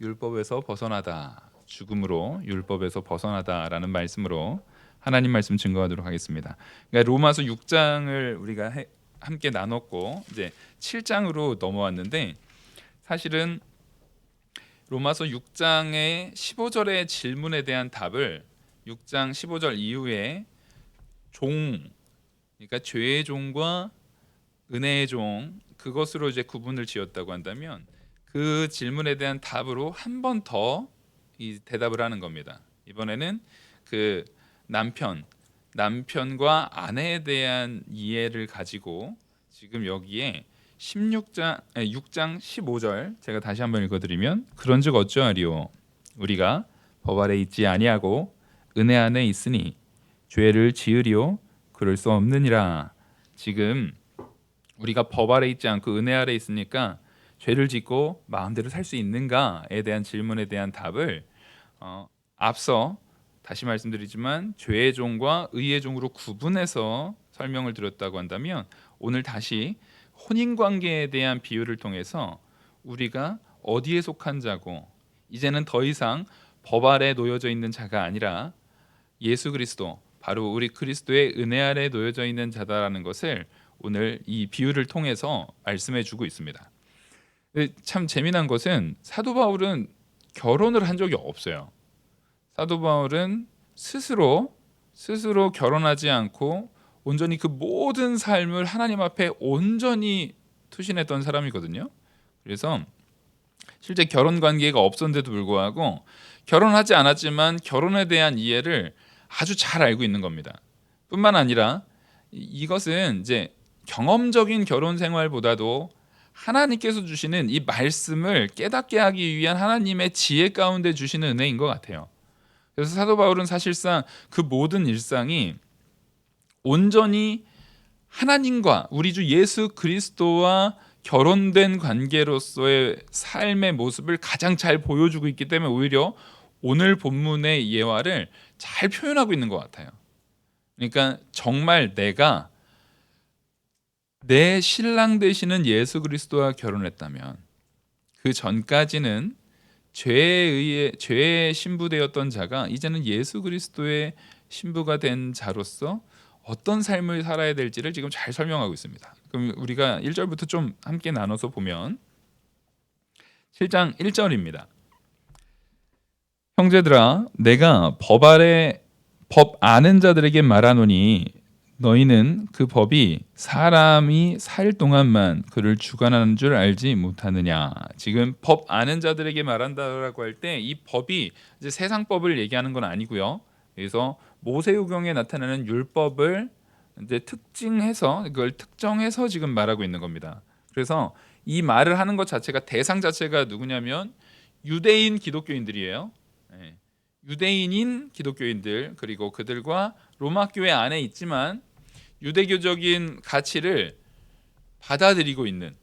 율법에서 벗어나다, 죽음으로 율법에서 벗어나다라는 말씀으로 하나님 말씀 증거하도록 하겠습니다. 그러니까 로마서 6장을 우리가 함께 나눴고 이제 7장으로 넘어왔는데, 사실은 로마서 6장의 15절의 질문에 대한 답을 6장 15절 이후에 그러니까 죄의 종과 은혜의 종, 그것으로 이제 구분을 지었다고 한다면, 그 질문에 대한 답으로 한 번 더 이 대답을 하는 겁니다. 이번에는 그 남편과 아내에 대한 이해를 가지고 지금 여기에 6장 15절 제가 다시 한번 읽어드리면, 그런즉 어찌하리요 우리가 법 아래 있지 아니하고 은혜 안에 있으니 죄를 지으리요 그럴 수 없느니라. 지금 우리가 법 아래 있지 않고 은혜 아래 있으니까 죄를 짓고 마음대로 살 수 있는가에 대한 질문에 대한 답을 앞서 다시 말씀드리지만 죄의 종과 의의 종으로 구분해서 설명을 드렸다고 한다면, 오늘 다시 혼인관계에 대한 비유를 통해서 우리가 어디에 속한 자고 이제는 더 이상 법 아래 놓여져 있는 자가 아니라 예수 그리스도, 바로 우리 그리스도의 은혜 아래 놓여져 있는 자다라는 것을 오늘 이 비유를 통해서 말씀해 주고 있습니다. 참 재미난 것은 사도 바울은 결혼을 한 적이 없어요. 사도 바울은 스스로 결혼하지 않고 온전히 그 모든 삶을 하나님 앞에 온전히 투신했던 사람이거든요. 그래서 실제 결혼 관계가 없었는데도 불구하고 결혼하지 않았지만 결혼에 대한 이해를 아주 잘 알고 있는 겁니다. 뿐만 아니라 이것은 이제 경험적인 결혼 생활보다도 하나님께서 주시는 이 말씀을 깨닫게 하기 위한 하나님의 지혜 가운데 주시는 은혜인 것 같아요. 그래서 사도 바울은 사실상 그 모든 일상이 온전히 하나님과 우리 주 예수 그리스도와 결혼된 관계로서의 삶의 모습을 가장 잘 보여주고 있기 때문에 오히려 오늘 본문의 예화를 잘 표현하고 있는 것 같아요. 그러니까 정말 내가 내 신랑 되시는 예수 그리스도와 결혼했다면, 그 전까지는 죄의 신부되었던 자가 이제는 예수 그리스도의 신부가 된 자로서 어떤 삶을 살아야 될지를 지금 잘 설명하고 있습니다. 그럼 우리가 1절부터 좀 함께 나눠서 보면 7장 1절입니다. 형제들아, 내가 법 아는 자들에게 말하노니 너희는 그 법이 사람이 살 동안만 그를 주관하는 줄 알지 못하느냐. 지금 법 아는 자들에게 말한다라고 할 때 이 법이 이제 세상 법을 얘기하는 건 아니고요. 그래서 모세오경에 나타나는 율법을 이제 특징해서, 그걸 특정해서 지금 말하고 있는 겁니다. 그래서 이 말을 하는 것 자체가, 대상 자체가 누구냐면 유대인 기독교인들이에요. 유대인인 기독교인들, 그리고 그들과 로마 교회 안에 있지만 유대교적인 가치를 받아들이고 있는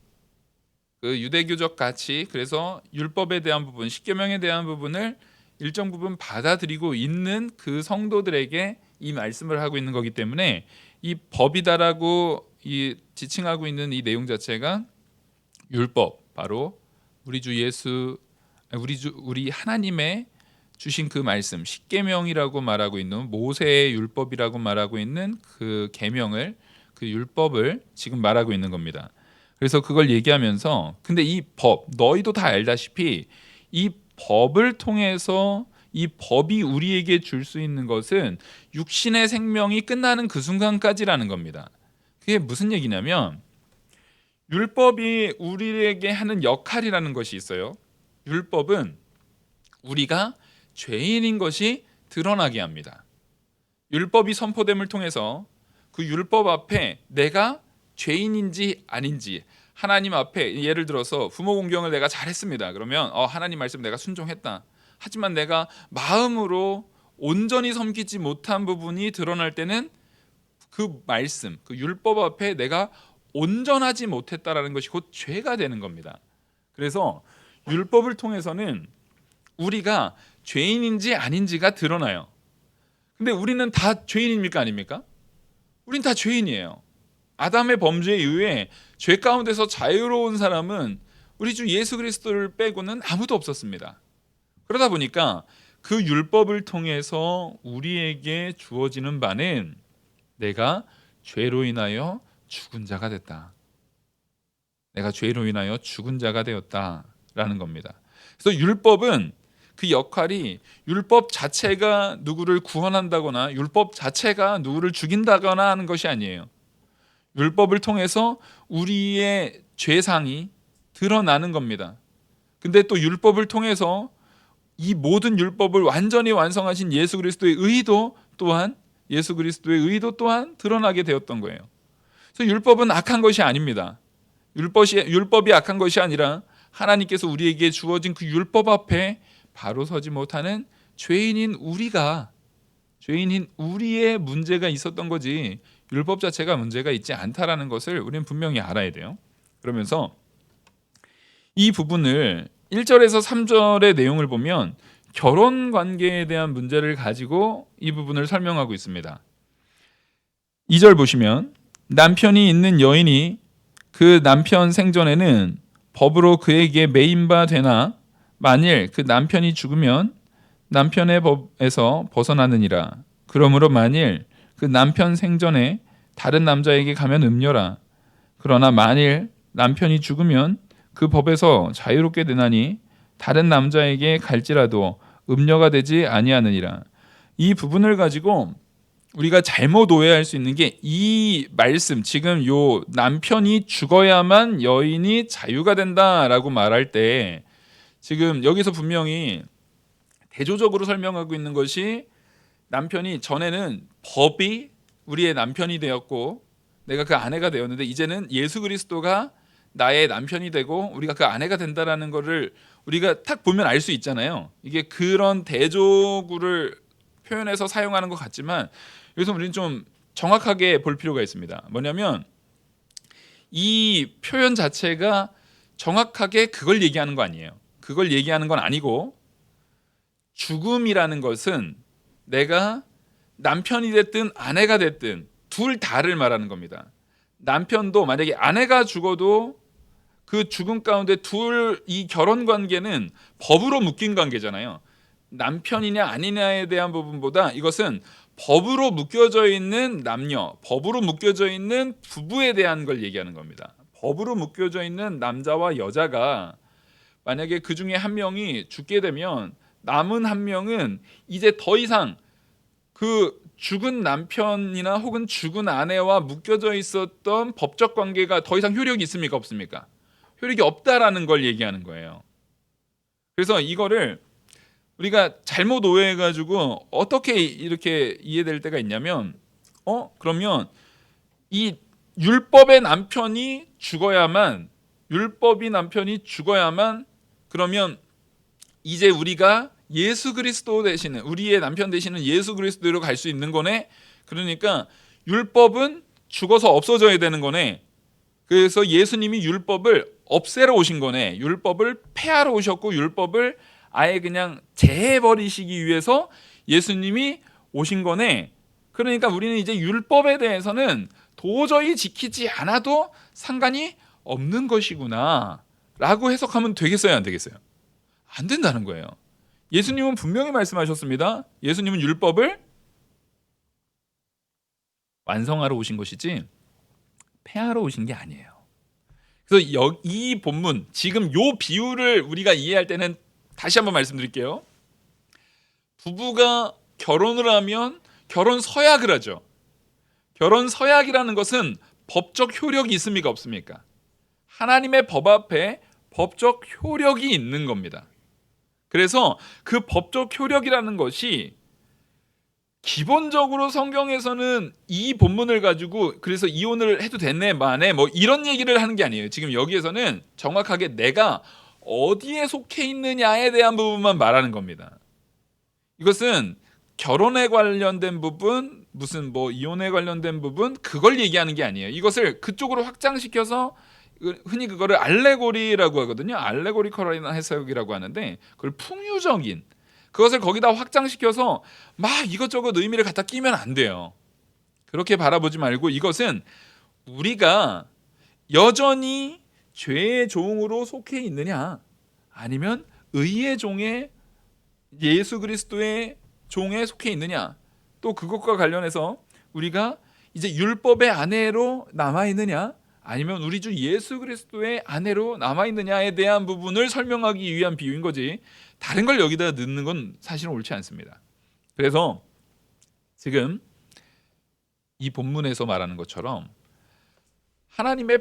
그 유대교적 가치, 그래서 율법에 대한 부분, 십계명에 대한 부분을 일정 부분 받아들이고 있는 그 성도들에게 이 말씀을 하고 있는 거기 때문에 이 법이다라고 이 지칭하고 있는 이 내용 자체가 율법, 바로 우리 하나님의 주신 그 말씀, 십계명이라고 말하고 있는 모세의 율법이라고 말하고 있는 그 계명을, 그 율법을 지금 말하고 있는 겁니다. 그래서 그걸 얘기하면서, 근데 이 법, 너희도 다 알다시피 이 법을 통해서, 이 법이 우리에게 줄 수 있는 것은 육신의 생명이 끝나는 그 순간까지라는 겁니다. 그게 무슨 얘기냐면, 율법이 우리에게 하는 역할이라는 것이 있어요. 율법은 우리가 죄인인 것이 드러나게 합니다. 율법이 선포됨을 통해서 그 율법 앞에 내가 죄인인지 아닌지, 하나님 앞에, 예를 들어서 부모 공경을 내가 잘했습니다. 그러면 하나님 말씀 내가 순종했다. 하지만 내가 마음으로 온전히 섬기지 못한 부분이 드러날 때는 그 말씀, 그 율법 앞에 내가 온전하지 못했다라는 것이 곧 죄가 되는 겁니다. 그래서 율법을 통해서는 우리가 죄인인지 아닌지가 드러나요. 근데 우리는 다 죄인입니까, 아닙니까? 우린 다 죄인이에요. 아담의 범죄에 의해 죄 가운데서 자유로운 사람은 우리 주 예수 그리스도를 빼고는 아무도 없었습니다. 그러다 보니까 그 율법을 통해서 우리에게 주어지는 바는 내가 죄로 인하여 죽은 자가 됐다. 내가 죄로 인하여 죽은 자가 되었다라는 겁니다. 그래서 율법은 그 역할이 율법 자체가 누구를 구원한다거나 율법 자체가 누구를 죽인다거나 하는 것이 아니에요. 율법을 통해서 우리의 죄상이 드러나는 겁니다. 근데 또 율법을 통해서 이 모든 율법을 완전히 완성하신 예수 그리스도의 의도 또한 드러나게 되었던 거예요. 그래서 율법은 악한 것이 아닙니다. 율법이 악한 것이 아니라 하나님께서 우리에게 주어진 그 율법 앞에 바로 서지 못하는 죄인인 우리의 문제가 있었던 거지 율법 자체가 문제가 있지 않다라는 것을 우리는 분명히 알아야 돼요. 그러면서 이 부분을 1절에서 3절의 내용을 보면 결혼 관계에 대한 문제를 가지고 이 부분을 설명하고 있습니다. 2절 보시면 남편이 있는 여인이 그 남편 생전에는 법으로 그에게 매인바 되나 만일 그 남편이 죽으면 남편의 법에서 벗어나느니라. 그러므로 만일 그 남편 생전에 다른 남자에게 가면 음녀라. 그러나 만일 남편이 죽으면 그 법에서 자유롭게 되나니 다른 남자에게 갈지라도 음녀가 되지 아니하느니라. 이 부분을 가지고 우리가 잘못 오해할 수 있는 게 이 말씀, 지금 요 남편이 죽어야만 여인이 자유가 된다라고 말할 때 지금 여기서 분명히 대조적으로 설명하고 있는 것이 남편이 전에는 법이 우리의 남편이 되었고 내가 그 아내가 되었는데 이제는 예수 그리스도가 나의 남편이 되고 우리가 그 아내가 된다라는 거를 우리가 딱 보면 알 수 있잖아요. 이게 그런 대조구를 표현해서 사용하는 것 같지만 여기서 우리는 좀 정확하게 볼 필요가 있습니다. 뭐냐면 이 표현 자체가 정확하게 그걸 얘기하는 거 아니에요. 그걸 얘기하는 건 아니고 죽음이라는 것은 내가 남편이 됐든 아내가 됐든 둘 다를 말하는 겁니다. 남편도 만약에 아내가 죽어도 그 죽음 가운데 이 결혼 관계는 법으로 묶인 관계잖아요. 남편이냐 아니냐에 대한 부분보다 이것은 법으로 묶여져 있는 남녀, 법으로 묶여져 있는 부부에 대한 걸 얘기하는 겁니다. 법으로 묶여져 있는 남자와 여자가 만약에 그 중에 한 명이 죽게 되면 남은 한 명은 이제 더 이상 그 죽은 남편이나 혹은 죽은 아내와 묶여져 있었던 법적 관계가 더 이상 효력이 있습니까? 없습니까? 효력이 없다라는 걸 얘기하는 거예요. 그래서 이거를 우리가 잘못 오해해가지고 어떻게 이렇게 이해될 때가 있냐면 그러면 이 율법의 남편이 죽어야만 그러면 이제 우리가 예수 그리스도 되시는 우리의 남편 되시는 예수 그리스도로 갈 수 있는 거네. 그러니까 율법은 죽어서 없어져야 되는 거네. 그래서 예수님이 율법을 없애러 오신 거네. 율법을 폐하러 오셨고 율법을 아예 그냥 제해버리시기 위해서 예수님이 오신 거네. 그러니까 우리는 이제 율법에 대해서는 도저히 지키지 않아도 상관이 없는 것이구나 라고 해석하면 되겠어요, 안 되겠어요? 안 된다는 거예요. 예수님은 분명히 말씀하셨습니다. 예수님은 율법을 완성하러 오신 것이지 폐하러 오신 게 아니에요. 그래서 이 본문, 지금 요 비유를 우리가 이해할 때는 다시 한번 말씀드릴게요. 부부가 결혼을 하면 결혼 서약을 하죠. 결혼 서약이라는 것은 법적 효력이 있습니까? 없습니까? 하나님의 법 앞에 법적 효력이 있는 겁니다. 그래서 그 법적 효력이라는 것이 기본적으로 성경에서는 이 본문을 가지고 그래서 이혼을 해도 됐네 마네 뭐 이런 얘기를 하는 게 아니에요. 지금 여기에서는 정확하게 내가 어디에 속해 있느냐에 대한 부분만 말하는 겁니다. 이것은 결혼에 관련된 부분, 무슨 뭐 이혼에 관련된 부분 그걸 얘기하는 게 아니에요. 이것을 그쪽으로 확장시켜서 흔히 그거를 알레고리라고 하거든요. 알레고리컬한 해석이라고 하는데 그걸 풍유적인 그것을 거기다 확장시켜서 막 이것저것 의미를 갖다 끼면 안 돼요. 그렇게 바라보지 말고 이것은 우리가 여전히 죄의 종으로 속해 있느냐 아니면 의의 종에 예수 그리스도의 종에 속해 있느냐, 또 그것과 관련해서 우리가 이제 율법의 아내로 남아 있느냐, 아니면 우리 주 예수 그리스도의 아내로 남아 있느냐에 대한 부분을 설명하기 위한 비유인 거지, 다른 걸 여기다 넣는 건 사실은 옳지 않습니다. 그래서 지금 이 본문에서 말하는 것처럼 하나님의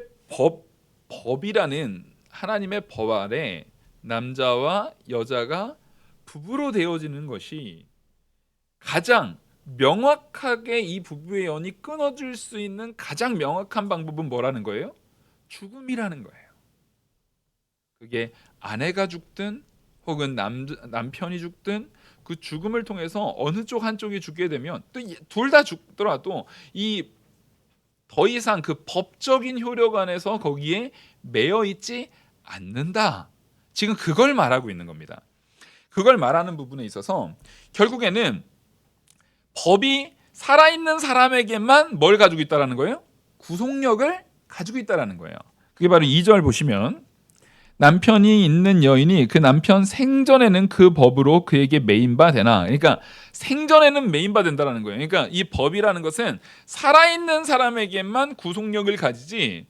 법이라는 하나님의 법 아래 남자와 여자가 부부로 되어지는 것이 가장 명확하게 이 부부의 연이 끊어질 수 있는 가장 명확한 방법은 뭐라는 거예요? 죽음이라는 거예요. 그게 아내가 죽든 혹은 남편이 죽든 그 죽음을 통해서 어느 쪽 한쪽이 죽게 되면 또 둘 다 죽더라도 이 더 이상 그 법적인 효력 안에서 거기에 매여 있지 않는다. 지금 그걸 말하고 있는 겁니다. 그걸 말하는 부분에 있어서 결국에는 법이 살아있는 사람에게만 뭘 가지고 있다라는 거예요? 구속력을 가지고 있다라는 거예요. 그게 바로 2절 보시면, 남편이 있는 여인이 그 남편 생전에는 그 법으로 그에게 매인바 되나. 그러니까 생전에는 매인바 된다라는 거예요. 그러니까 이 법이라는 것은 살아있는 사람에게만 구속력을 가지지,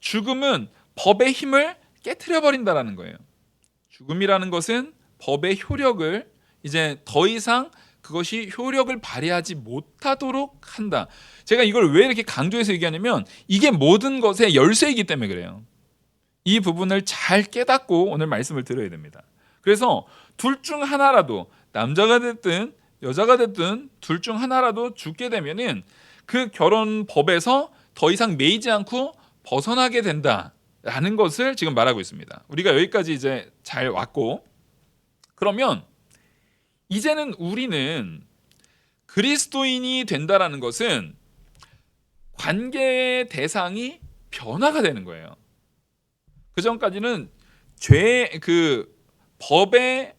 죽음은 법의 힘을 깨트려 버린다라는 거예요. 죽음이라는 것은 법의 효력을 이제 더 이상 그것이 효력을 발휘하지 못하도록 한다. 제가 이걸 왜 이렇게 강조해서 얘기하냐면 이게 모든 것의 열쇠이기 때문에 그래요. 이 부분을 잘 깨닫고 오늘 말씀을 들어야 됩니다. 그래서 둘 중 하나라도, 남자가 됐든 여자가 됐든 둘 중 하나라도 죽게 되면은 그 결혼법에서 더 이상 매이지 않고 벗어나게 된다라는 것을 지금 말하고 있습니다. 우리가 여기까지 이제 잘 왔고, 그러면 이제는 우리는 그리스도인이 된다라는 것은 관계의 대상이 변화가 되는 거예요. 그 전까지는 법이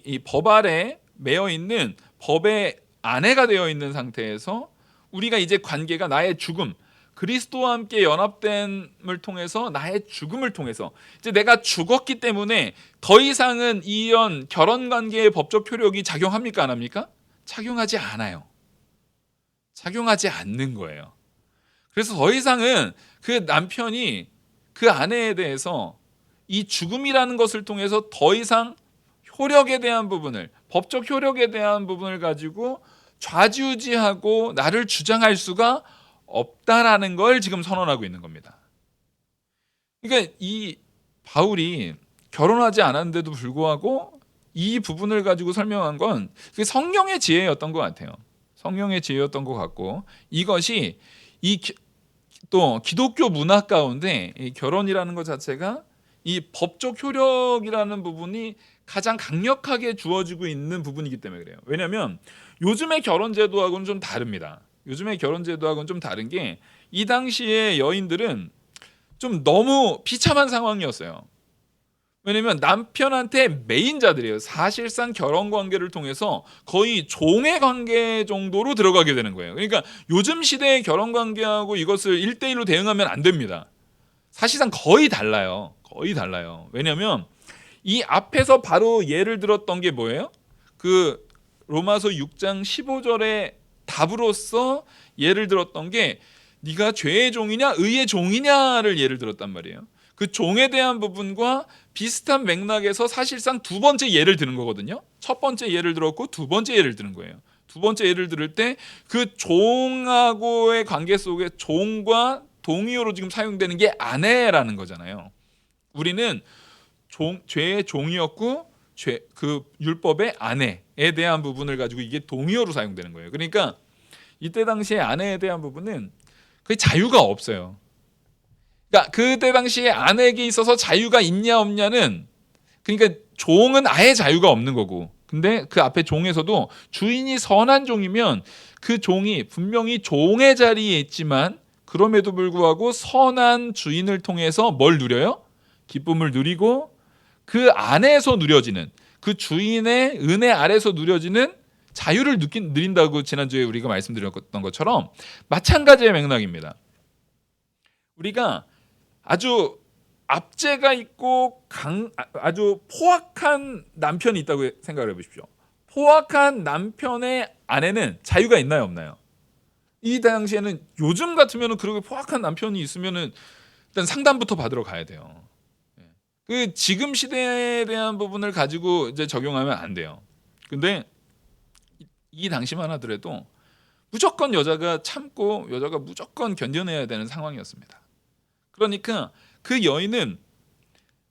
이 법 아래 매여 있는 법의 아내가 되어 있는 상태에서 우리가 이제 관계가 나의 죽음, 그리스도와 함께 연합됨을 통해서 나의 죽음을 통해서 이제 내가 죽었기 때문에 더 이상은 이런 결혼 관계의 법적 효력이 작용합니까, 안 합니까? 작용하지 않아요. 작용하지 않는 거예요. 그래서 더 이상은 그 남편이 그 아내에 대해서 이 죽음이라는 것을 통해서 더 이상 효력에 대한 부분을, 법적 효력에 대한 부분을 가지고 좌지우지하고 나를 주장할 수가 없다라는 걸 지금 선언하고 있는 겁니다. 그러니까 이 바울이 결혼하지 않았는데도 불구하고 이 부분을 가지고 설명한 건 성령의 지혜였던 것 같아요. 성령의 지혜였던 것 같고, 이것이 또 기독교 문화 가운데 이 결혼이라는 것 자체가 이 법적 효력이라는 부분이 가장 강력하게 주어지고 있는 부분이기 때문에 그래요. 왜냐하면 요즘의 결혼 제도하고는 좀 다릅니다. 요즘의 결혼 제도하고는 좀 다른 게, 이 당시의 여인들은 좀 너무 비참한 상황이었어요. 왜냐하면 남편한테 매인자들이에요. 사실상 결혼 관계를 통해서 거의 종의 관계 정도로 들어가게 되는 거예요. 그러니까 요즘 시대의 결혼 관계하고 이것을 1대1로 대응하면 안 됩니다. 사실상 거의 달라요. 거의 달라요. 왜냐하면 이 앞에서 바로 예를 들었던 게 뭐예요? 그 로마서 6장 15절의 답으로서 예를 들었던 게, 네가 죄의 종이냐 의의 종이냐를 예를 들었단 말이에요. 그 종에 대한 부분과 비슷한 맥락에서 사실상 두 번째 예를 드는 거거든요. 첫 번째 예를 들었고 두 번째 예를 드는 거예요. 두 번째 예를 들을 때 그 종하고의 관계 속에 종과 동의어로 지금 사용되는 게 아내라는 거잖아요. 우리는 죄의 종이었고 그 율법의 아내에 대한 부분을 가지고 이게 동의어로 사용되는 거예요. 그러니까 이때 당시에 아내에 대한 부분은 그 자유가 없어요. 그러니까 그때 당시에 아내에게 있어서 자유가 있냐 없냐는, 그러니까 종은 아예 자유가 없는 거고, 근데 그 앞에 종에서도 주인이 선한 종이면 그 종이 분명히 종의 자리에 있지만 그럼에도 불구하고 선한 주인을 통해서 뭘 누려요? 기쁨을 누리고 그 안에서 누려지는, 그 주인의 은혜 아래서 누려지는 자유를 누린다고 지난주에 우리가 말씀드렸던 것처럼 마찬가지의 맥락입니다. 우리가 아주 압제가 있고 아주 포악한 남편이 있다고 생각을 해보십시오. 포악한 남편의 아내는 자유가 있나요, 없나요? 이 당시에는 요즘 같으면 그렇게 포악한 남편이 있으면은 일단 상담부터 받으러 가야 돼요. 그 지금 시대에 대한 부분을 가지고 이제 적용하면 안 돼요. 근데 이 당시만 하더라도 무조건 여자가 참고 여자가 무조건 견뎌내야 되는 상황이었습니다. 그러니까 그 여인은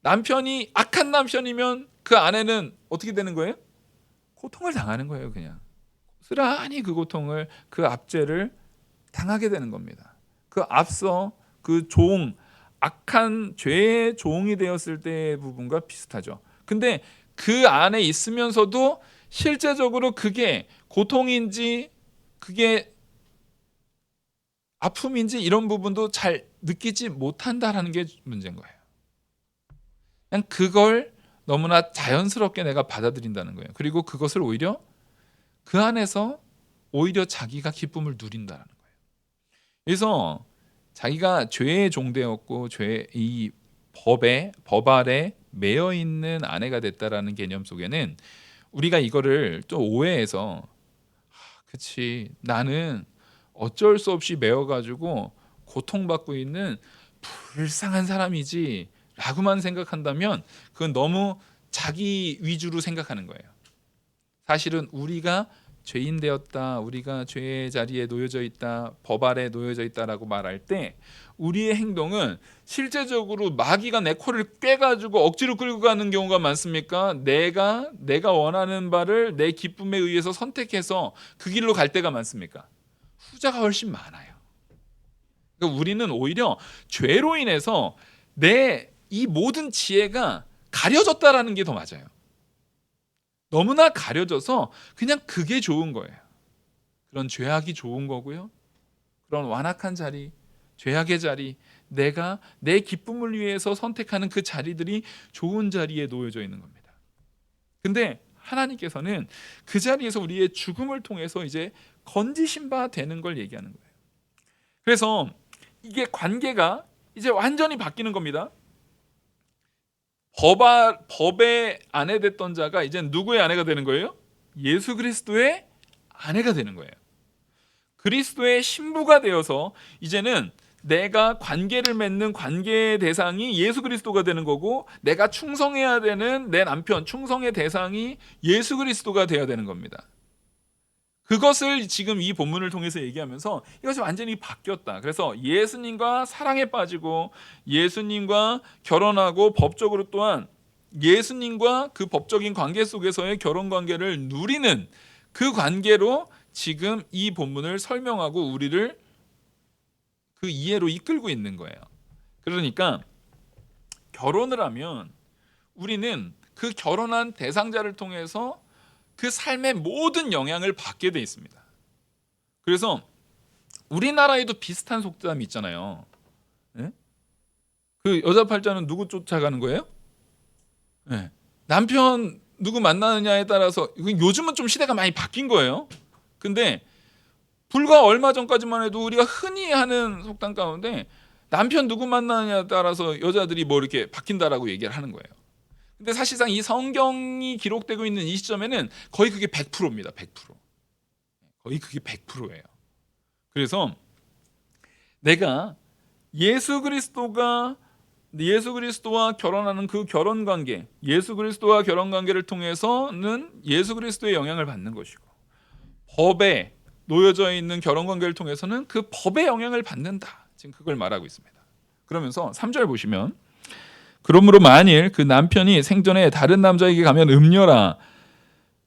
남편이 악한 남편이면 그 아내는 어떻게 되는 거예요? 고통을 당하는 거예요. 그냥 고스란히 그 고통을, 그 압제를 당하게 되는 겁니다. 그 앞서 그 악한 죄의 종이 되었을 때의 부분과 비슷하죠. 근데 그 안에 있으면서도 실제적으로 그게 고통인지 그게 아픔인지 이런 부분도 잘 느끼지 못한다라는 게 문제인 거예요. 그냥 그걸 너무나 자연스럽게 내가 받아들인다는 거예요. 그리고 그것을 오히려 그 안에서 오히려 자기가 기쁨을 누린다는 거예요. 그래서 자기가 죄의 종되었고 이 법 아래 매여 있는 아내가 됐다라는 개념 속에는 우리가 이거를 또 오해해서 그치, 나는 어쩔 수 없이 매여가지고 고통받고 있는 불쌍한 사람이지 라고만 생각한다면 그건 너무 자기 위주로 생각하는 거예요. 사실은 우리가 죄인 되었다, 우리가 죄의 자리에 놓여져 있다, 법 아래 놓여져 있다라고 말할 때 우리의 행동은 실제적으로 마귀가 내 코를 꿰가지고 억지로 끌고 가는 경우가 많습니까? 내가 원하는 바를 내 기쁨에 의해서 선택해서 그 길로 갈 때가 많습니까? 후자가 훨씬 많아요. 그러니까 우리는 오히려 죄로 인해서 내 이 모든 지혜가 가려졌다라는 게 더 맞아요. 너무나 가려져서 그냥 그게 좋은 거예요. 그런 죄악이 좋은 거고요. 그런 완악한 자리, 죄악의 자리, 내가 내 기쁨을 위해서 선택하는 그 자리들이 좋은 자리에 놓여져 있는 겁니다. 근데 하나님께서는 그 자리에서 우리의 죽음을 통해서 이제 건지신 바 되는 걸 얘기하는 거예요. 그래서 이게 관계가 이제 완전히 바뀌는 겁니다. 법의 아내 됐던 자가 이제 누구의 아내가 되는 거예요? 예수 그리스도의 아내가 되는 거예요. 그리스도의 신부가 되어서 이제는 내가 관계를 맺는 관계의 대상이 예수 그리스도가 되는 거고, 내가 충성해야 되는 내 남편, 충성의 대상이 예수 그리스도가 되어야 되는 겁니다. 그것을 지금 이 본문을 통해서 얘기하면서 이것이 완전히 바뀌었다. 그래서 예수님과 사랑에 빠지고 예수님과 결혼하고 법적으로 또한 예수님과 그 법적인 관계 속에서의 결혼 관계를 누리는 그 관계로 지금 이 본문을 설명하고 우리를 그 이해로 이끌고 있는 거예요. 그러니까 결혼을 하면 우리는 그 결혼한 대상자를 통해서 그 삶의 모든 영향을 받게 돼 있습니다. 그래서 우리나라에도 비슷한 속담이 있잖아요. 네? 그 여자 팔자는 누구 쫓아가는 거예요? 네. 남편 누구 만나느냐에 따라서, 요즘은 좀 시대가 많이 바뀐 거예요. 근데 불과 얼마 전까지만 해도 우리가 흔히 하는 속담 가운데 남편 누구 만나느냐에 따라서 여자들이 뭐 이렇게 바뀐다라고 얘기를 하는 거예요. 근데 사실상 이 성경이 기록되고 있는 이 시점에는 거의 그게 100%입니다. 100%. 거의 그게 100%예요. 그래서 내가 예수 그리스도와 결혼하는 그 결혼 관계, 예수 그리스도와 결혼 관계를 통해서는 예수 그리스도의 영향을 받는 것이고, 법에 놓여져 있는 결혼 관계를 통해서는 그 법의 영향을 받는다. 지금 그걸 말하고 있습니다. 그러면서 3절 보시면, 그러므로 만일 그 남편이 생전에 다른 남자에게 가면 음녀라.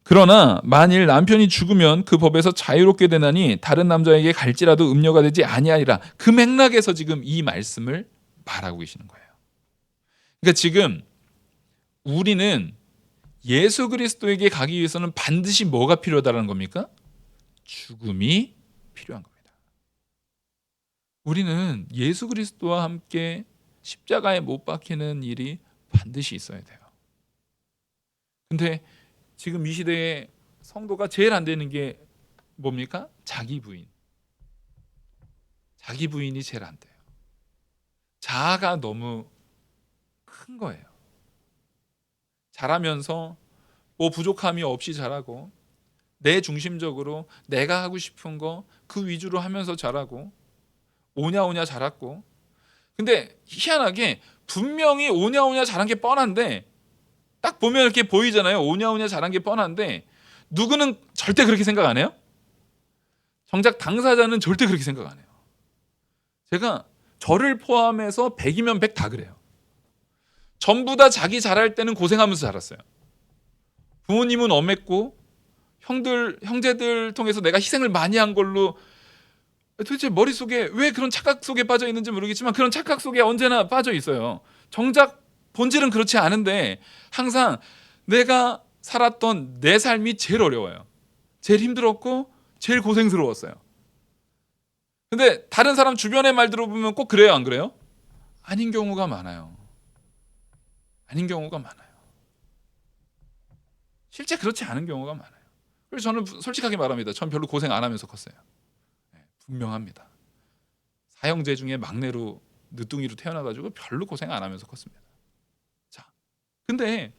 그러나 만일 남편이 죽으면 그 법에서 자유롭게 되나니 다른 남자에게 갈지라도 음녀가 되지 아니하리라. 그 맥락에서 지금 이 말씀을 말하고 계시는 거예요. 그러니까 지금 우리는 예수 그리스도에게 가기 위해서는 반드시 뭐가 필요하다는 겁니까? 죽음이 필요한 겁니다. 우리는 예수 그리스도와 함께 십자가에 못 박히는 일이 반드시 있어야 돼요. 근데 지금 이 시대에 성도가 제일 안 되는 게 뭡니까? 자기 부인. 자기 부인이 제일 안 돼요. 자아가 너무 큰 거예요. 잘하면서 뭐 부족함이 없이 잘하고 내 중심적으로 내가 하고 싶은 거 그 위주로 하면서 잘하고 오냐오냐 잘했고, 근데 희한하게 분명히 오냐오냐 잘한 게 뻔한데 딱 보면 이렇게 보이잖아요. 오냐오냐 잘한 게 뻔한데 누구는 절대 그렇게 생각 안 해요? 정작 당사자는 절대 그렇게 생각 안 해요. 제가 저를 포함해서 100이면 100 다 그래요. 전부 다 자기 잘할 때는 고생하면서 자랐어요. 부모님은 엄했고 형제들 통해서 내가 희생을 많이 한 걸로 도대체 머릿속에 왜 그런 착각 속에 빠져 있는지 모르겠지만 그런 착각 속에 언제나 빠져 있어요. 정작 본질은 그렇지 않은데 항상 내가 살았던 내 삶이 제일 어려워요. 제일 힘들었고 제일 고생스러웠어요. 근데 다른 사람 주변의 말 들어보면 꼭 그래요, 안 그래요? 아닌 경우가 많아요. 아닌 경우가 많아요. 실제 그렇지 않은 경우가 많아요. 그래서 저는 솔직하게 말합니다. 전 별로 고생 안 하면서 컸어요. 분명합니다. 사형제 중에 막내로 늦둥이로 태어나가지고 별로 고생 안 하면서 컸습니다. 자, 근데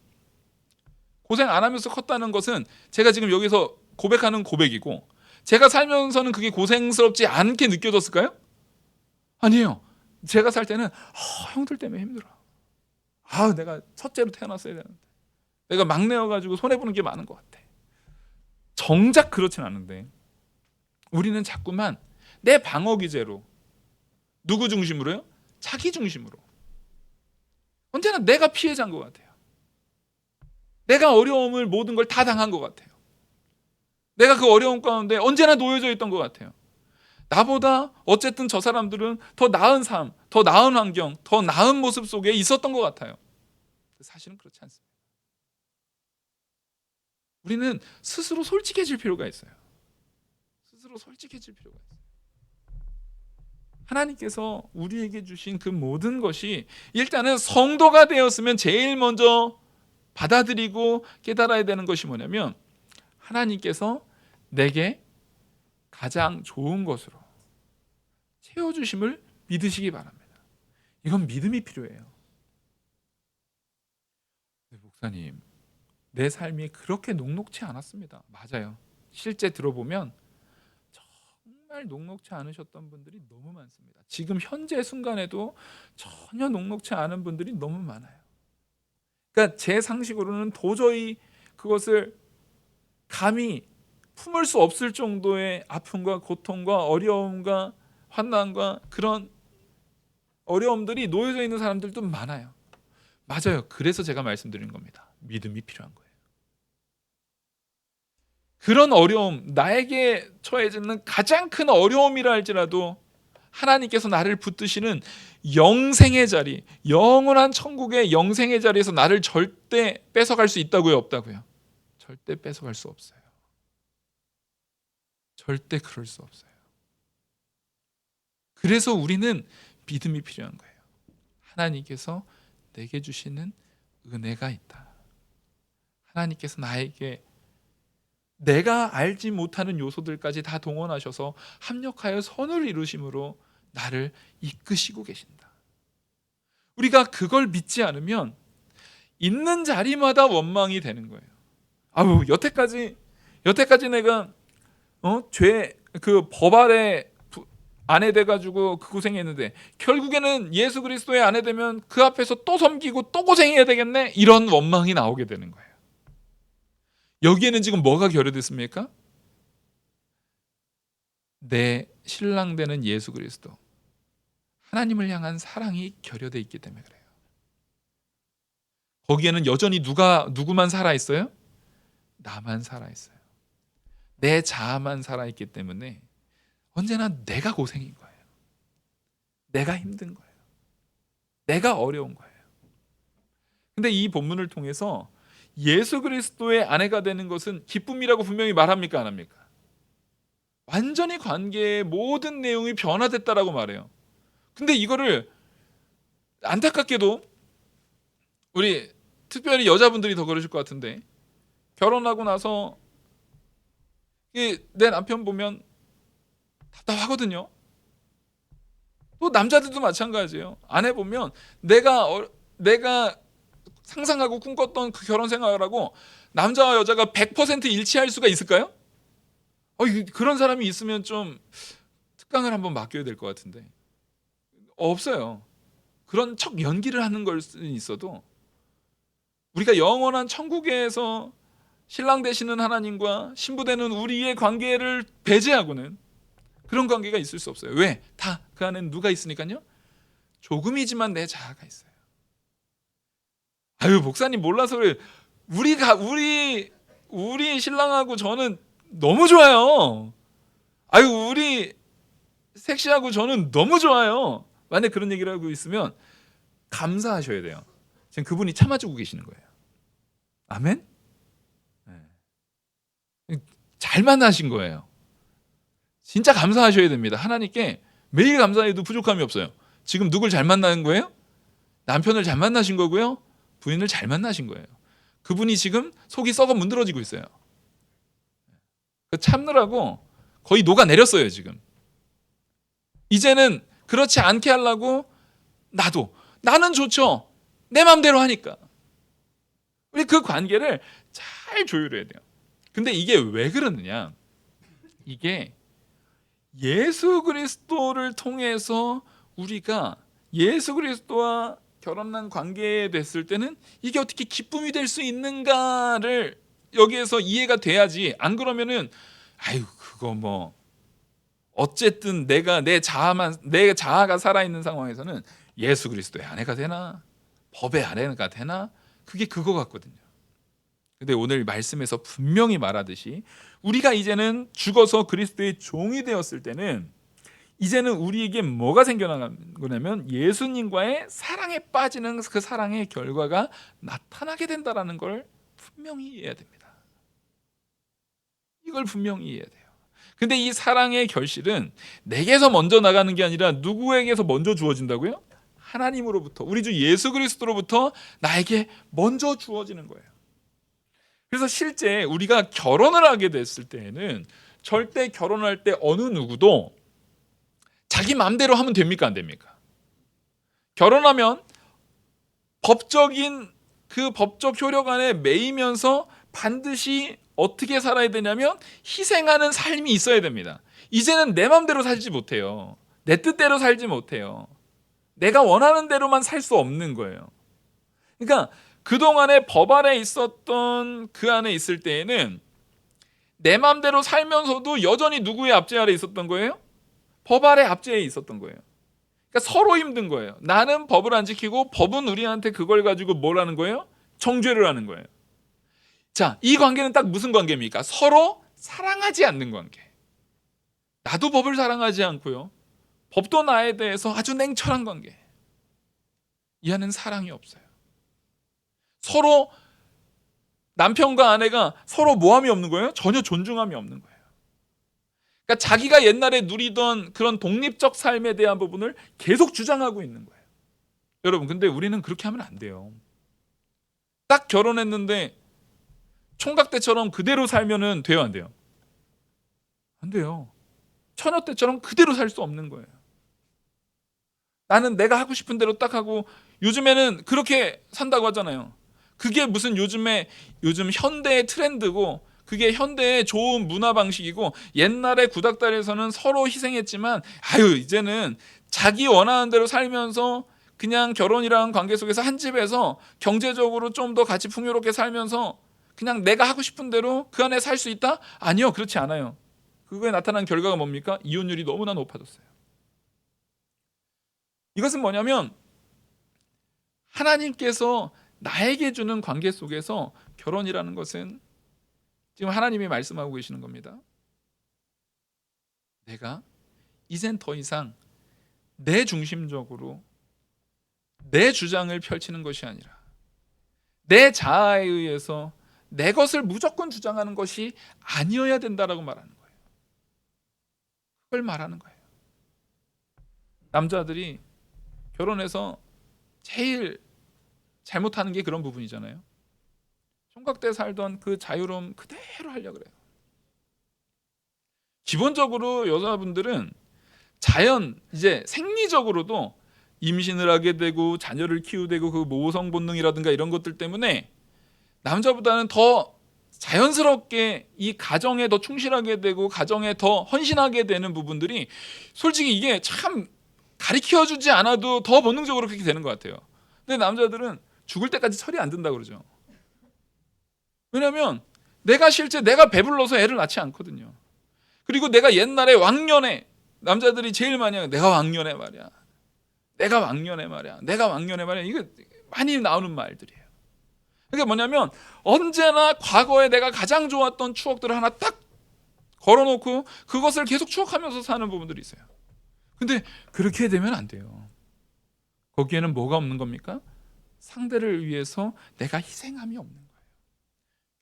고생 안 하면서 컸다는 것은 제가 지금 여기서 고백하는 고백이고 제가 살면서는 그게 고생스럽지 않게 느껴졌을까요? 아니에요. 제가 살 때는 형들 때문에 힘들어. 내가 첫째로 태어났어야 되는데 내가 막내여가지고 손해보는 게 많은 것 같아. 정작 그렇진 않은데 우리는 자꾸만 내 방어 기제로 누구 중심으로요? 자기 중심으로. 언제나 내가 피해자인 것 같아요. 내가 어려움을 모든 걸 다 당한 것 같아요. 내가 그 어려움 가운데 언제나 놓여져 있던 것 같아요. 나보다 어쨌든 저 사람들은 더 나은 삶, 더 나은 환경, 더 나은 모습 속에 있었던 것 같아요. 사실은 그렇지 않습니다. 우리는 스스로 솔직해질 필요가 있어요. 스스로 솔직해질 필요가 있어요. 하나님께서 우리에게 주신 그 모든 것이 일단은 성도가 되었으면 제일 먼저 받아들이고 깨달아야 되는 것이 뭐냐면 하나님께서 내게 가장 좋은 것으로 채워주심을 믿으시기 바랍니다. 이건 믿음이 필요해요. 네, 목사님, 내 삶이 그렇게 녹록지 않았습니다. 맞아요. 실제 들어보면 정말 녹록지 않으셨던 분들이 너무 많습니다. 지금 현재 순간에도 전혀 녹록지 않은 분들이 너무 많아요. 그러니까 제 상식으로는 도저히 그것을 감히 품을 수 없을 정도의 아픔과 고통과 어려움과 환난과 그런 어려움들이 놓여져 있는 사람들도 많아요. 맞아요. 그래서 제가 말씀드린 겁니다. 믿음이 필요한 거예요. 그런 어려움, 나에게 처해지는 가장 큰 어려움이라 할지라도 하나님께서 나를 붙드시는 영생의 자리, 영원한 천국의 영생의 자리에서 나를 절대 뺏어갈 수 있다고요? 없다고요? 절대 뺏어갈 수 없어요. 절대 그럴 수 없어요. 그래서 우리는 믿음이 필요한 거예요. 하나님께서 내게 주시는 은혜가 있다. 하나님께서 나에게 내가 알지 못하는 요소들까지 다 동원하셔서 합력하여 선을 이루심으로 나를 이끄시고 계신다. 우리가 그걸 믿지 않으면 있는 자리마다 원망이 되는 거예요. 여태까지 내가 죄 그 법 아래 아내 돼가지고 그 고생했는데 결국에는 예수 그리스도의 아내 되면 그 앞에서 또 섬기고 또 고생해야 되겠네, 이런 원망이 나오게 되는 거예요. 여기에는 지금 뭐가 결여됐습니까? 내 신랑 되는 예수 그리스도, 하나님을 향한 사랑이 결여돼 있기 때문에 그래요. 거기에는 여전히 누구만 살아있어요? 나만 살아있어요. 내 자아만 살아있기 때문에 언제나 내가 고생인 거예요. 내가 힘든 거예요. 내가 어려운 거예요. 근데 이 본문을 통해서 예수 그리스도의 아내가 되는 것은 기쁨이라고 분명히 말합니까, 안 합니까? 완전히 관계의 모든 내용이 변화됐다라고 말해요. 근데 이거를 안타깝게도 우리 특별히 여자분들이 더 그러실 것 같은데 결혼하고 나서 내 남편 보면 답답하거든요. 또 남자들도 마찬가지예요. 아내 보면 내가 내가 상상하고 꿈꿨던 그 결혼 생활하고 남자와 여자가 100% 일치할 수가 있을까요? 그런 사람이 있으면 좀 특강을 한번 맡겨야 될 것 같은데 없어요. 그런 척 연기를 하는 걸 수는 있어도 우리가 영원한 천국에서 신랑 되시는 하나님과 신부 되는 우리의 관계를 배제하고는 그런 관계가 있을 수 없어요. 왜? 다 그 안에는 누가 있으니까요? 조금이지만 내 자아가 있어요. 목사님 몰라서 그래. 우리 신랑하고 저는 너무 좋아요. 우리 섹시하고 저는 너무 좋아요. 만약 그런 얘기를 하고 있으면 감사하셔야 돼요. 지금 그분이 참아주고 계시는 거예요. 아멘? 잘 만나신 거예요. 진짜 감사하셔야 됩니다. 하나님께 매일 감사해도 부족함이 없어요. 지금 누굴 잘 만나는 거예요? 남편을 잘 만나신 거고요. 부인을 잘 만나신 거예요. 그분이 지금 속이 썩어 문드러지고 있어요. 참느라고 거의 녹아내렸어요 지금. 이제는 그렇지 않게 하려고 나는 좋죠. 내 마음대로 하니까. 우리 그 관계를 잘 조율해야 돼요. 근데 이게 왜 그러느냐? 이게 예수 그리스도를 통해서 우리가 예수 그리스도와 결혼한 관계에 됐을 때는 이게 어떻게 기쁨이 될 수 있는가를 여기에서 이해가 돼야지. 안 그러면은 그거 뭐 어쨌든 내가 내 자아가 살아있는 상황에서는 예수 그리스도의 아내가 되나 법의 아내가 되나 그게 그거 같거든요. 근데 오늘 말씀에서 분명히 말하듯이 우리가 이제는 죽어서 그리스도의 종이 되었을 때는 이제는 우리에게 뭐가 생겨나는 거냐면 예수님과의 사랑에 빠지는 그 사랑의 결과가 나타나게 된다는 걸 분명히 이해해야 됩니다. 이걸 분명히 이해해야 돼요. 근데 이 사랑의 결실은 내게서 먼저 나가는 게 아니라 누구에게서 먼저 주어진다고요? 하나님으로부터, 우리 주 예수 그리스도로부터 나에게 먼저 주어지는 거예요. 그래서 실제 우리가 결혼을 하게 됐을 때에는 절대 결혼할 때 어느 누구도 자기 마음대로 하면 됩니까? 안 됩니까? 결혼하면 법적인 그 법적 효력 안에 매이면서 반드시 어떻게 살아야 되냐면 희생하는 삶이 있어야 됩니다. 이제는 내 마음대로 살지 못해요. 내 뜻대로 살지 못해요. 내가 원하는 대로만 살 수 없는 거예요. 그러니까 그동안에 법 아래 있었던 그 안에 있을 때에는 내 마음대로 살면서도 여전히 누구의 압제 아래 있었던 거예요? 법 아래 압제에 있었던 거예요. 그러니까 서로 힘든 거예요. 나는 법을 안 지키고 법은 우리한테 그걸 가지고 뭘 하는 거예요? 정죄를 하는 거예요. 자, 이 관계는 딱 무슨 관계입니까? 서로 사랑하지 않는 관계. 나도 법을 사랑하지 않고요. 법도 나에 대해서 아주 냉철한 관계. 이 안에는 사랑이 없어요. 서로 남편과 아내가 서로 모함이 없는 거예요? 전혀 존중함이 없는 거예요. 그러니까 자기가 옛날에 누리던 그런 독립적 삶에 대한 부분을 계속 주장하고 있는 거예요. 여러분, 근데 우리는 그렇게 하면 안 돼요. 딱 결혼했는데 총각 때처럼 그대로 살면은 돼요, 안 돼요? 안 돼요. 처녀 때처럼 그대로 살 수 없는 거예요. 나는 내가 하고 싶은 대로 딱 하고, 요즘에는 그렇게 산다고 하잖아요. 그게 무슨 요즘 현대의 트렌드고, 그게 현대의 좋은 문화 방식이고, 옛날에 구닥다리에서는 서로 희생했지만 이제는 자기 원하는 대로 살면서 그냥 결혼이라는 관계 속에서 한 집에서 경제적으로 좀 더 같이 풍요롭게 살면서 그냥 내가 하고 싶은 대로 그 안에 살 수 있다? 아니요, 그렇지 않아요. 그거에 나타난 결과가 뭡니까? 이혼율이 너무나 높아졌어요. 이것은 뭐냐면 하나님께서 나에게 주는 관계 속에서 결혼이라는 것은 지금 하나님이 말씀하고 계시는 겁니다. 내가 이젠 더 이상 내 중심적으로 내 주장을 펼치는 것이 아니라 내 자아에 의해서 내 것을 무조건 주장하는 것이 아니어야 된다라고 말하는 거예요. 그걸 말하는 거예요. 남자들이 결혼해서 제일 잘못하는 게 그런 부분이잖아요. 총각 때 살던 그 자유로움 그대로 하려고 그래요. 기본적으로 여자분들은 이제 생리적으로도 임신을 하게 되고 자녀를 키우되고 그 모성 본능이라든가 이런 것들 때문에 남자보다는 더 자연스럽게 이 가정에 더 충실하게 되고 가정에 더 헌신하게 되는 부분들이 솔직히 이게 참 가르쳐주지 않아도 더 본능적으로 그렇게 되는 것 같아요. 근데 남자들은 죽을 때까지 철이 안 든다 그러죠. 왜냐하면 내가 실제 내가 배불러서 애를 낳지 않거든요. 그리고 내가 옛날에 왕년에 남자들이 제일 많이 하는 내가 왕년에 말이야. 내가 왕년에 말이야. 내가 왕년에 말이야. 이거 많이 나오는 말들이에요. 그게 뭐냐면 언제나 과거에 내가 가장 좋았던 추억들을 하나 딱 걸어놓고 그것을 계속 추억하면서 사는 부분들이 있어요. 근데 그렇게 되면 안 돼요. 거기에는 뭐가 없는 겁니까? 상대를 위해서 내가 희생함이 없는 거예요.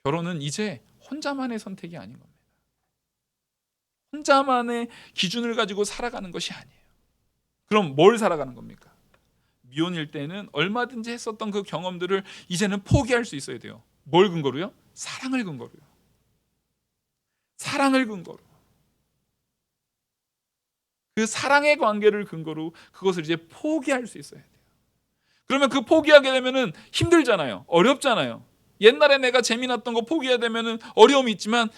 결혼은 이제 혼자만의 선택이 아닌 겁니다. 혼자만의 기준을 가지고 살아가는 것이 아니에요. 그럼 뭘 살아가는 겁니까? 미혼일 때는 얼마든지 했었던 그 경험들을 이제는 포기할 수 있어야 돼요. 뭘 근거로요? 사랑을 근거로요. 사랑을 근거로. 그 사랑의 관계를 근거로 그것을 이제 포기할 수 있어야 돼요. 그러면 그 포기하게 되면은 힘들잖아요. 어렵잖아요. 옛날에 내가 재미났던 거 포기해야 되면은 어려움이 있지만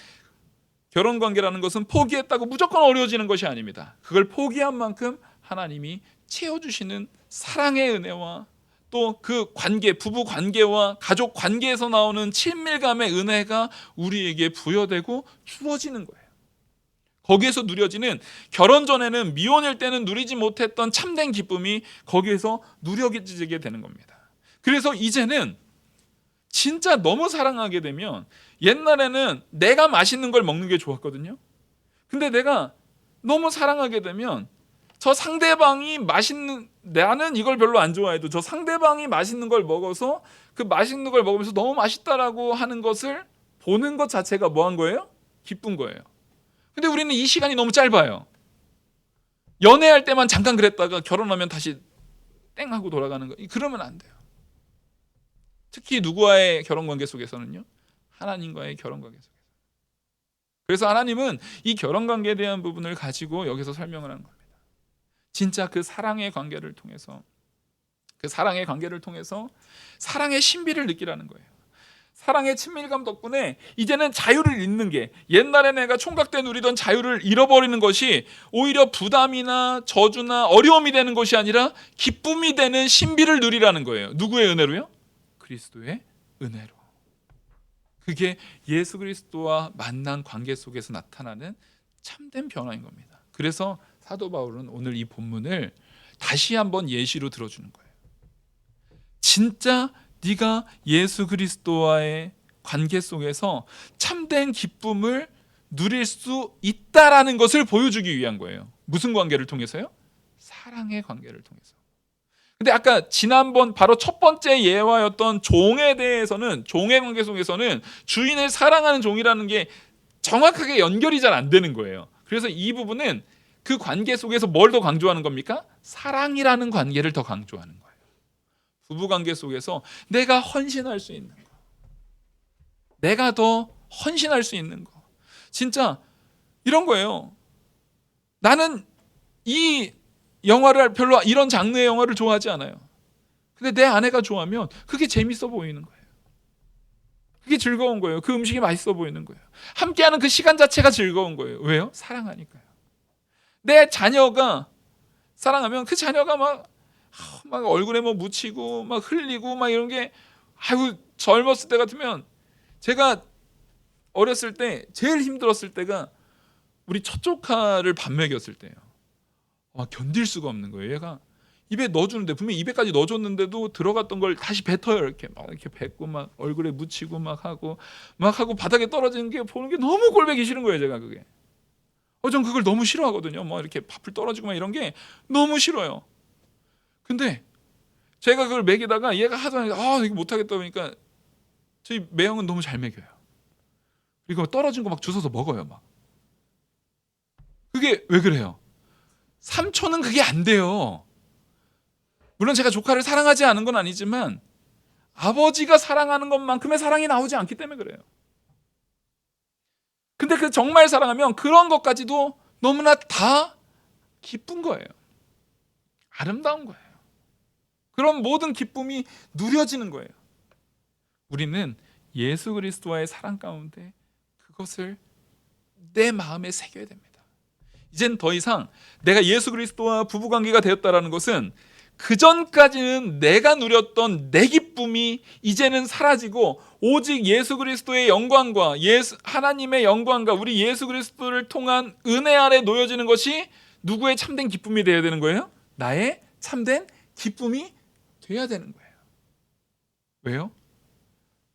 결혼 관계라는 것은 포기했다고 무조건 어려워지는 것이 아닙니다. 그걸 포기한 만큼 하나님이 채워주시는 사랑의 은혜와 또 그 관계, 부부 관계와 가족 관계에서 나오는 친밀감의 은혜가 우리에게 부여되고 주어지는 거예요. 거기에서 누려지는 결혼 전에는 미혼일 때는 누리지 못했던 참된 기쁨이 거기에서 누려지게 되는 겁니다. 그래서 이제는 진짜 너무 사랑하게 되면 옛날에는 내가 맛있는 걸 먹는 게 좋았거든요. 근데 내가 너무 사랑하게 되면 저 상대방이 맛있는 나는 이걸 별로 안 좋아해도 저 상대방이 맛있는 걸 먹어서 그 맛있는 걸 먹으면서 너무 맛있다라고 하는 것을 보는 것 자체가 뭐한 거예요? 기쁜 거예요. 근데 우리는 이 시간이 너무 짧아요. 연애할 때만 잠깐 그랬다가 결혼하면 다시 땡 하고 돌아가는 거. 그러면 안 돼요. 특히 누구와의 결혼 관계 속에서는요. 하나님과의 결혼 관계 속에서. 그래서 하나님은 이 결혼 관계에 대한 부분을 가지고 여기서 설명을 하는 겁니다. 진짜 그 사랑의 관계를 통해서 사랑의 신비를 느끼라는 거예요. 사랑의 친밀감 덕분에 이제는 자유를 잃는 게 옛날에 내가 총각 때 누리던 자유를 잃어버리는 것이 오히려 부담이나 저주나 어려움이 되는 것이 아니라 기쁨이 되는 신비를 누리라는 거예요. 누구의 은혜로요? 그리스도의 은혜로. 그게 예수 그리스도와 만난 관계 속에서 나타나는 참된 변화인 겁니다. 그래서 사도 바울은 오늘 이 본문을 다시 한번 예시로 들어주는 거예요. 진짜 네가 예수 그리스도와의 관계 속에서 참된 기쁨을 누릴 수 있다라는 것을 보여주기 위한 거예요. 무슨 관계를 통해서요? 사랑의 관계를 통해서. 근데 아까 지난번 바로 첫 번째 예화였던 종에 대해서는 종의 관계 속에서는 주인을 사랑하는 종이라는 게 정확하게 연결이 잘 안 되는 거예요. 그래서 이 부분은 그 관계 속에서 뭘 더 강조하는 겁니까? 사랑이라는 관계를 더 강조하는 거예요. 부부관계 속에서 내가 헌신할 수 있는 거, 내가 더 헌신할 수 있는 거, 진짜 이런 거예요. 나는 이 영화를 별로 이런 장르의 영화를 좋아하지 않아요. 근데 내 아내가 좋아하면 그게 재밌어 보이는 거예요. 그게 즐거운 거예요. 그 음식이 맛있어 보이는 거예요. 함께하는 그 시간 자체가 즐거운 거예요. 왜요? 사랑하니까요. 내 자녀가 사랑하면 그 자녀가 막 얼굴에 뭐 묻히고 막 흘리고 막 이런 게 아이고 젊었을 때 같으면 제가 어렸을 때 제일 힘들었을 때가 우리 첫 조카를 밥 먹였을 때예요. 견딜 수가 없는 거예요. 얘가 입에 넣어주는데 분명히 입에까지 넣어줬는데도 들어갔던 걸 다시 뱉어요. 이렇게 막 이렇게 뱉고 막 얼굴에 묻히고 막 하고 바닥에 떨어지는 게 보는 게 너무 꼴보기 싫은 거예요. 제가 그게. 전 그걸 너무 싫어하거든요. 뭐 이렇게 밥을 떨어지고 막 이런 게 너무 싫어요. 근데 제가 그걸 먹이다가 얘가 하도 이거 못하겠다 보니까 저희 매형은 너무 잘 먹여요. 그리고 떨어진 거 막 주워서 먹어요. 막. 그게 왜 그래요? 삼촌은 그게 안 돼요. 물론 제가 조카를 사랑하지 않은 건 아니지만 아버지가 사랑하는 것만큼의 사랑이 나오지 않기 때문에 그래요. 근데 그 정말 사랑하면 그런 것까지도 너무나 다 기쁜 거예요. 아름다운 거예요. 그런 모든 기쁨이 누려지는 거예요. 우리는 예수 그리스도와의 사랑 가운데 그것을 내 마음에 새겨야 됩니다. 이젠 더 이상 내가 예수 그리스도와 부부관계가 되었다라는 것은 그 전까지는 내가 누렸던 내 기쁨이 이제는 사라지고 오직 예수 그리스도의 영광과 하나님의 영광과 우리 예수 그리스도를 통한 은혜 아래 놓여지는 것이 누구의 참된 기쁨이 되어야 되는 거예요? 나의 참된 기쁨이 되어야 되는 거예요. 왜요?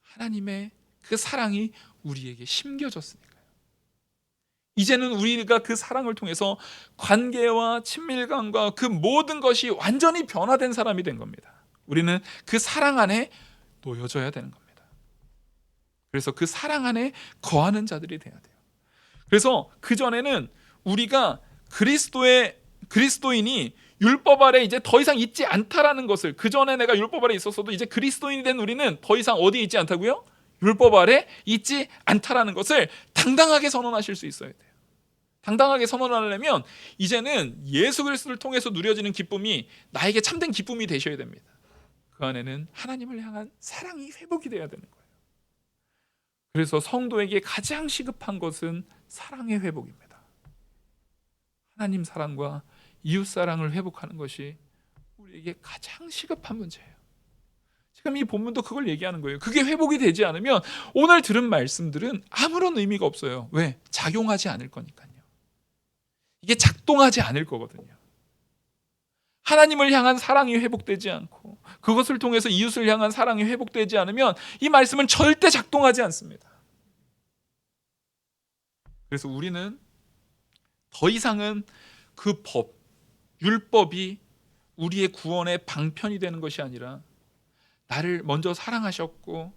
하나님의 그 사랑이 우리에게 심겨졌으니까요. 이제는 우리가 그 사랑을 통해서 관계와 친밀감과 그 모든 것이 완전히 변화된 사람이 된 겁니다. 우리는 그 사랑 안에 놓여져야 되는 겁니다. 그래서 그 사랑 안에 거하는 자들이 돼야 돼요. 그래서 그전에는 우리가 그리스도인이 율법 아래 이제 더 이상 있지 않다라는 것을, 그전에 내가 율법 아래 있었어도 이제 그리스도인이 된 우리는 더 이상 어디에 있지 않다고요? 율법 아래 있지 않다라는 것을 당당하게 선언하실 수 있어야 돼요. 당당하게 선언하려면 이제는 예수 그리스도를 통해서 누려지는 기쁨이 나에게 참된 기쁨이 되셔야 됩니다. 그 안에는 하나님을 향한 사랑이 회복이 돼야 되는 거예요. 그래서 성도에게 가장 시급한 것은 사랑의 회복입니다. 하나님 사랑과 이웃 사랑을 회복하는 것이 우리에게 가장 시급한 문제예요. 지금 이 본문도 그걸 얘기하는 거예요. 그게 회복이 되지 않으면 오늘 들은 말씀들은 아무런 의미가 없어요. 왜? 작용하지 않을 거니까요. 이게 작동하지 않을 거거든요. 하나님을 향한 사랑이 회복되지 않고 그것을 통해서 이웃을 향한 사랑이 회복되지 않으면 이 말씀은 절대 작동하지 않습니다. 그래서 우리는 더 이상은 그 율법이 우리의 구원의 방편이 되는 것이 아니라 나를 먼저 사랑하셨고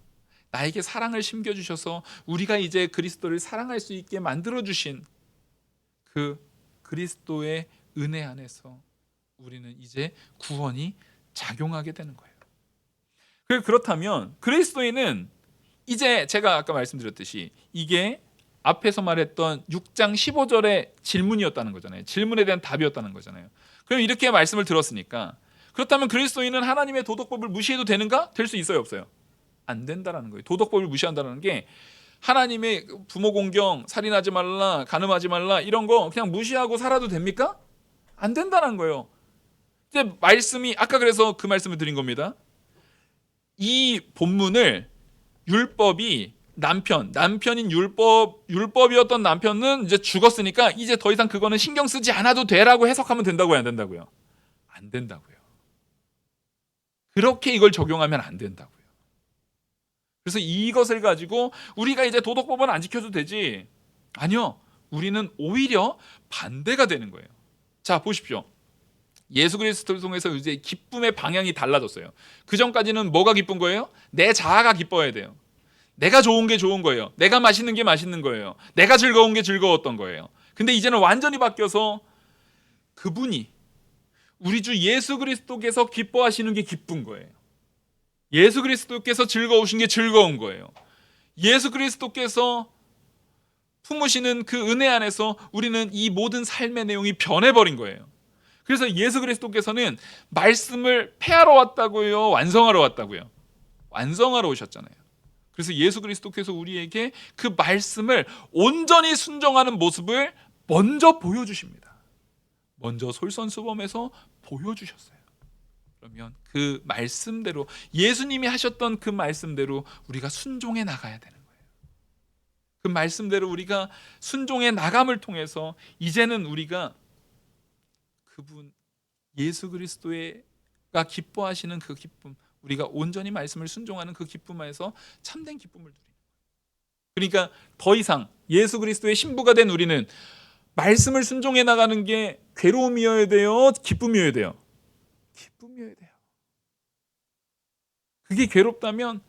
나에게 사랑을 심겨주셔서 우리가 이제 그리스도를 사랑할 수 있게 만들어주신 그 그리스도의 은혜 안에서 우리는 이제 구원이 작용하게 되는 거예요. 그렇다면 그리스도인은 이제 제가 아까 말씀드렸듯이 이게 앞에서 말했던 6장 15절의 질문이었다는 거잖아요. 질문에 대한 답이었다는 거잖아요. 그럼 이렇게 말씀을 들었으니까 그렇다면 그리스도인은 하나님의 도덕법을 무시해도 되는가? 될 수 있어요, 없어요? 안 된다라는 거예요. 도덕법을 무시한다는 게 하나님의 부모 공경, 살인하지 말라, 간음하지 말라 이런 거 그냥 무시하고 살아도 됩니까? 안 된다는 거예요. 이제 말씀이 아까 그래서 그 말씀을 드린 겁니다. 이 본문을 율법이 남편인 율법이었던 남편은 이제 죽었으니까 이제 더 이상 그거는 신경 쓰지 않아도 돼라고 해석하면 된다고요, 안 된다고요? 안 된다고요. 그렇게 이걸 적용하면 안 된다고요. 그래서 이것을 가지고 우리가 이제 도덕법은 안 지켜도 되지. 아니요. 우리는 오히려 반대가 되는 거예요. 자, 보십시오. 예수 그리스도를 통해서 이제 기쁨의 방향이 달라졌어요. 그 전까지는 뭐가 기쁜 거예요? 내 자아가 기뻐야 돼요. 내가 좋은 게 좋은 거예요. 내가 맛있는 게 맛있는 거예요. 내가 즐거운 게 즐거웠던 거예요. 근데 이제는 완전히 바뀌어서 그분이 우리 주 예수 그리스도께서 기뻐하시는 게 기쁜 거예요. 예수 그리스도께서 즐거우신 게 즐거운 거예요. 예수 그리스도께서 품으시는 그 은혜 안에서 우리는 이 모든 삶의 내용이 변해버린 거예요. 그래서 예수 그리스도께서는 말씀을 폐하러 왔다고요? 완성하러 왔다고요? 완성하러 오셨잖아요. 그래서 예수 그리스도께서 우리에게 그 말씀을 온전히 순종하는 모습을 먼저 보여주십니다. 먼저 솔선수범해서 보여주셨어요. 그러면 그 말씀대로 예수님이 하셨던 그 말씀대로 우리가 순종해 나가야 되는 거예요. 그 말씀대로 우리가 순종해 나감을 통해서 이제는 우리가 그분 예수 그리스도가 기뻐하시는 그 기쁨, 우리가 온전히 말씀을 순종하는 그 기쁨 안에서 참된 기쁨을 누리는 거예요. 그러니까 더 이상 예수 그리스도의 신부가 된 우리는 말씀을 순종해 나가는 게 괴로움이어야 돼요? 기쁨이어야 돼요? 기쁨이어야 돼요. 그게 괴롭다면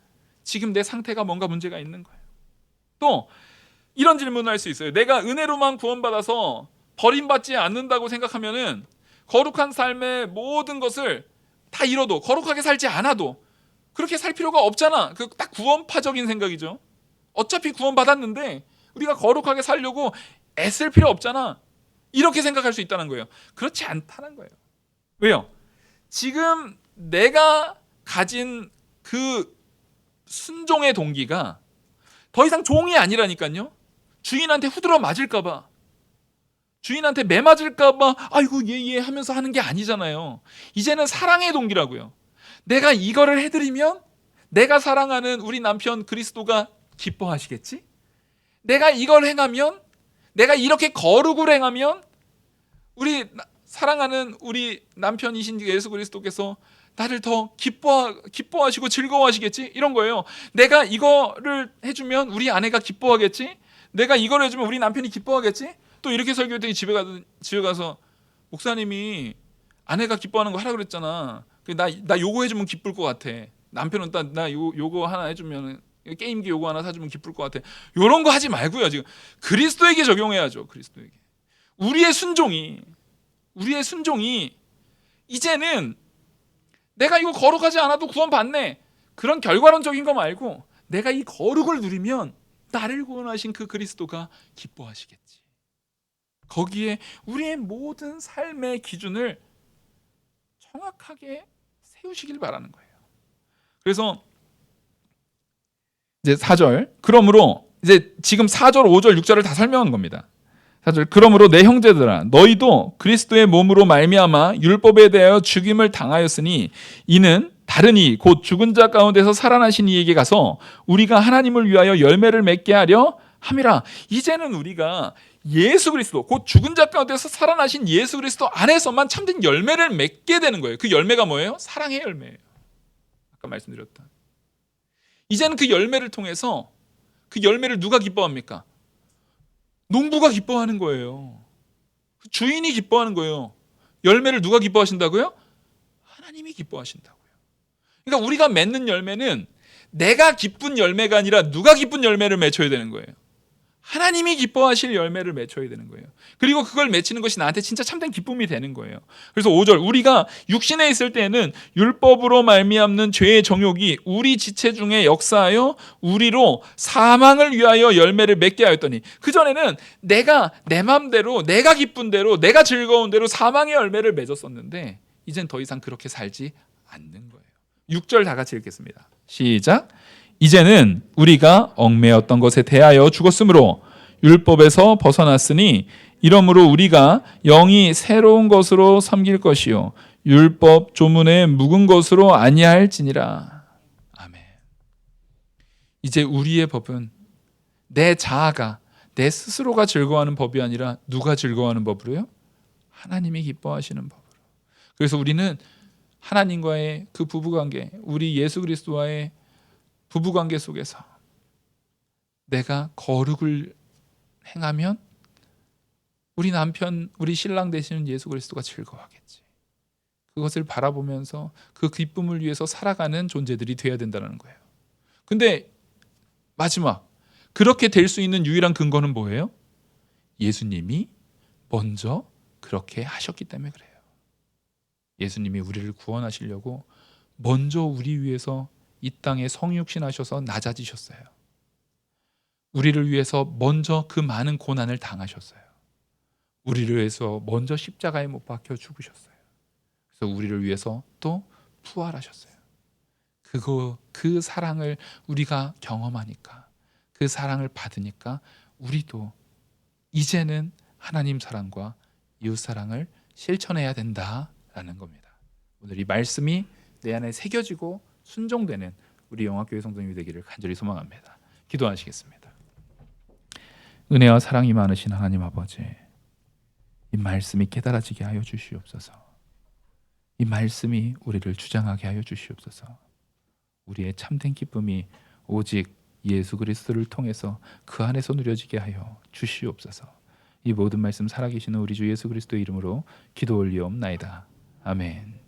지금 내 상태가 뭔가 문제가 있는 거예요. 또 이런 질문을 할 수 있어요. 내가 은혜로만 구원받아서 버림받지 않는다고 생각하면은 거룩한 삶의 모든 것을 다 잃어도 거룩하게 살지 않아도 그렇게 살 필요가 없잖아. 그 딱 구원파적인 생각이죠. 어차피 구원받았는데 우리가 거룩하게 살려고 애쓸 필요 없잖아. 이렇게 생각할 수 있다는 거예요. 그렇지 않다는 거예요. 왜요? 지금 내가 가진 그 순종의 동기가 더 이상 종이 아니라니까요. 주인한테 후드러 맞을까봐, 주인한테 매 맞을까봐 아이고 예 하면서 하는 게 아니잖아요. 이제는 사랑의 동기라고요. 내가 이거를 해드리면 내가 사랑하는 우리 남편 그리스도가 기뻐하시겠지? 내가 이걸 행하면, 내가 이렇게 거룩을 행하면 우리 사랑하는 우리 남편이신 예수 그리스도께서 나를 더 기뻐하시고 즐거워하시겠지? 이런 거예요. 내가 이거를 해주면 우리 아내가 기뻐하겠지? 내가 이걸 해주면 우리 남편이 기뻐하겠지? 또 이렇게 설교했더니 집에 가서 목사님이 아내가 기뻐하는 거 하라 그랬잖아. 나 요거 해주면 기쁠 것 같아. 남편은 나 요거 하나 해주면, 게임기 요거 하나 사주면 기쁠 것 같아. 요런 거 하지 말고요. 지금 그리스도에게 적용해야죠. 그리스도에게. 우리의 순종이 이제는 내가 이거 거룩하지 않아도 구원 받네, 그런 결과론적인 거 말고 내가 이 거룩을 누리면 나를 구원하신 그 그리스도가 기뻐하시겠지. 거기에 우리의 모든 삶의 기준을 정확하게 세우시길 바라는 거예요. 그래서 이제 4절, 그러므로 이제 지금 4절, 5절, 6절을 다 설명한 겁니다. 4절, 그러므로 내 형제들아 너희도 그리스도의 몸으로 말미암아 율법에 대하여 죽임을 당하였으니 이는 다르니 곧 죽은 자 가운데서 살아나신 이에게 가서 우리가 하나님을 위하여 열매를 맺게 하려 함이라. 이제는 우리가 예수 그리스도, 곧 죽은 자 가운데서 살아나신 예수 그리스도 안에서만 참된 열매를 맺게 되는 거예요. 그 열매가 뭐예요? 사랑의 열매예요. 아까 말씀드렸던. 이제는 그 열매를 통해서, 그 열매를 누가 기뻐합니까? 농부가 기뻐하는 거예요. 주인이 기뻐하는 거예요. 열매를 누가 기뻐하신다고요? 하나님이 기뻐하신다고요. 그러니까 우리가 맺는 열매는 내가 기쁜 열매가 아니라 누가 기쁜 열매를 맺혀야 되는 거예요. 하나님이 기뻐하실 열매를 맺혀야 되는 거예요. 그리고 그걸 맺히는 것이 나한테 진짜 참된 기쁨이 되는 거예요. 그래서 5절, 우리가 육신에 있을 때에는 율법으로 말미암는 죄의 정욕이 우리 지체 중에 역사하여 우리로 사망을 위하여 열매를 맺게 하였더니, 그전에는 내가 내 맘대로, 내가 기쁜 대로, 내가 즐거운 대로 사망의 열매를 맺었었는데 이젠 더 이상 그렇게 살지 않는 거예요. 6절 다 같이 읽겠습니다. 시작. 이제는 우리가 얽매였던 것에 대하여 죽었으므로 율법에서 벗어났으니 이러므로 우리가 영이 새로운 것으로 섬길 것이요 율법 조문에 묵은 것으로 아니할지니라. 아멘. 이제 우리의 법은 내 자아가, 내 스스로가 즐거워하는 법이 아니라 누가 즐거워하는 법으로요? 하나님이 기뻐하시는 법으로. 그래서 우리는 하나님과의 그 부부관계, 우리 예수 그리스도와의 부부관계 속에서 내가 거룩을 행하면 우리 남편, 우리 신랑 되시는 예수 그리스도가 즐거워하겠지. 그것을 바라보면서 그 기쁨을 위해서 살아가는 존재들이 되어야 된다는 거예요. 근데 마지막, 그렇게 될 수 있는 유일한 근거는 뭐예요? 예수님이 먼저 그렇게 하셨기 때문에 그래요. 예수님이 우리를 구원하시려고 먼저 우리 위해서 이 땅에 성육신 하셔서 낮아지셨어요. 우리를 위해서 먼저 그 많은 고난을 당하셨어요. 우리를 위해서 먼저 십자가에 못 박혀 죽으셨어요. 그래서 우리를 위해서 또 부활하셨어요. 그 사랑을 우리가 경험하니까, 그 사랑을 받으니까 우리도 이제는 하나님 사랑과 이웃 사랑을 실천해야 된다라는 겁니다. 오늘 이 말씀이 내 안에 새겨지고 순종되는 우리 영화교회 성도님이 되기를 간절히 소망합니다. 기도하시겠습니다. 은혜와 사랑이 많으신 하나님 아버지, 이 말씀이 깨달아지게 하여 주시옵소서. 이 말씀이 우리를 주장하게 하여 주시옵소서. 우리의 참된 기쁨이 오직 예수 그리스도를 통해서 그 안에서 누려지게 하여 주시옵소서. 이 모든 말씀 살아계시는 우리 주 예수 그리스도의 이름으로 기도 올리옵나이다. 아멘.